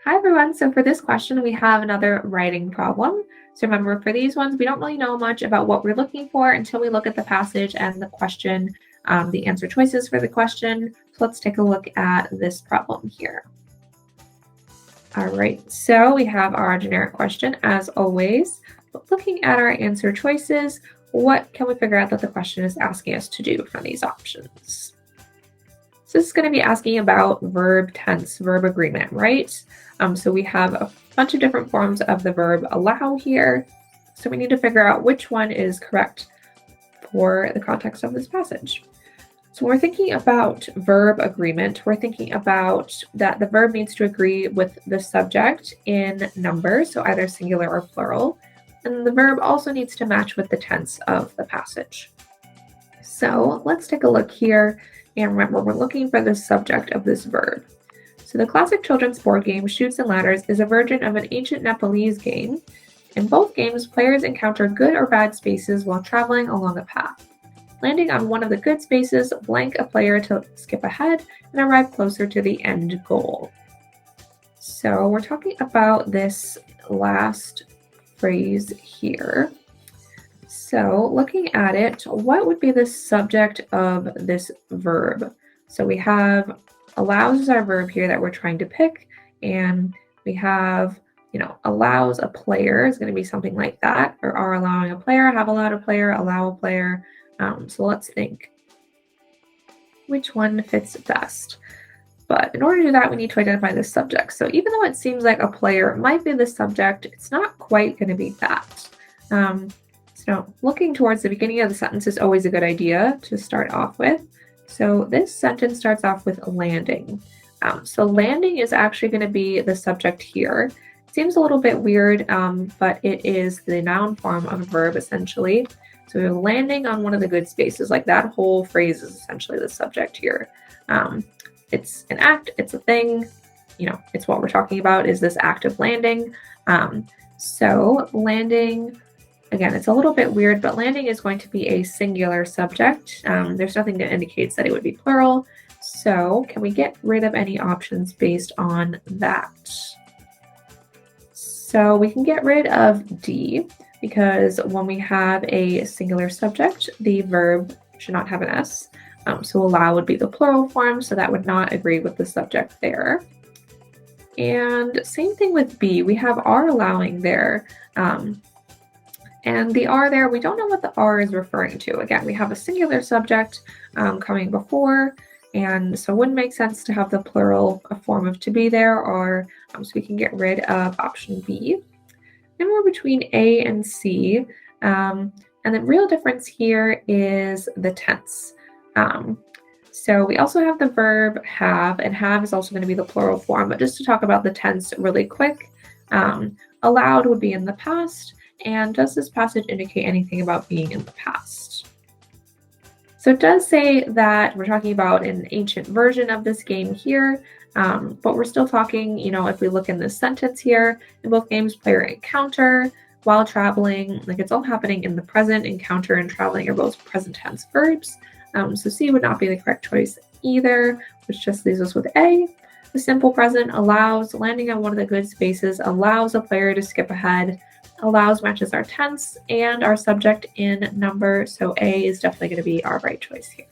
Hi everyone, so for this question we have another writing problem. So remember, for these ones we don't really know much about what we're looking for until we look at the passage and the question, the answer choices for the question. So let's take a look at this problem here. All right, so we have our generic question as always, but looking at our answer choices, what can we figure out that the question is asking us to do from these options? So this is going to be asking about verb tense, verb agreement, right? So we have a bunch of different forms of the verb allow here. So we need to figure out which one is correct for the context of this passage. So when we're thinking about verb agreement, we're thinking about that the verb needs to agree with the subject in number, so either singular or plural. And the verb also needs to match with the tense of the passage. So let's take a look here. And remember, we're looking for the subject of this verb. So the classic children's board game, Chutes and Ladders, is a version of an ancient Nepalese game. In both games, players encounter good or bad spaces while traveling along a path. Landing on one of the good spaces, blank a player to skip ahead and arrive closer to the end goal. So we're talking about this last phrase here. So looking at it, what would be the subject of this verb? So we have allows is our verb here that we're trying to pick, and we have, allows a player is going to be something like that, or are allowing a player, have allowed a player, allow a player. So let's think which one fits best. But in order to do that, we need to identify the subject. So even though it seems like a player might be the subject, it's not quite going to be that. So looking towards the beginning of the sentence is always a good idea to start off with. So this sentence starts off with landing. So landing is actually going to be the subject here. It seems a little bit weird, but it is the noun form of a verb essentially. So we're landing on one of the good spaces, like that whole phrase is essentially the subject here. It's an act, it's a thing, it's what we're talking about is this act of landing. So landing, again, it's a little bit weird, but landing is going to be a singular subject. There's nothing that indicates that it would be plural. So can we get rid of any options based on that? So we can get rid of D, because when we have a singular subject, the verb should not have an S. So allow would be the plural form, so that would not agree with the subject there. And same thing with B, we have are allowing there. And the are there, we don't know what the are is referring to. Again, we have a singular subject coming before, and so it wouldn't make sense to have the plural form of to be there, or so we can get rid of option B. Then we're between A and C, and the real difference here is the tense. So we also have the verb have, and have is also going to be the plural form, but just to talk about the tense really quick, allowed would be in the past. And does this passage indicate anything about being in the past? So it does say that we're talking about an ancient version of this game here, but we're still talking, if we look in this sentence here, in both games, player encounter while traveling, like it's all happening in the present. Encounter and traveling are both present tense verbs. So C would not be the correct choice either, which just leaves us with A. The simple present allows landing on one of the good spaces, allows a player to skip ahead. Allows matches our tense and our subject in number, so A is definitely going to be our right choice here.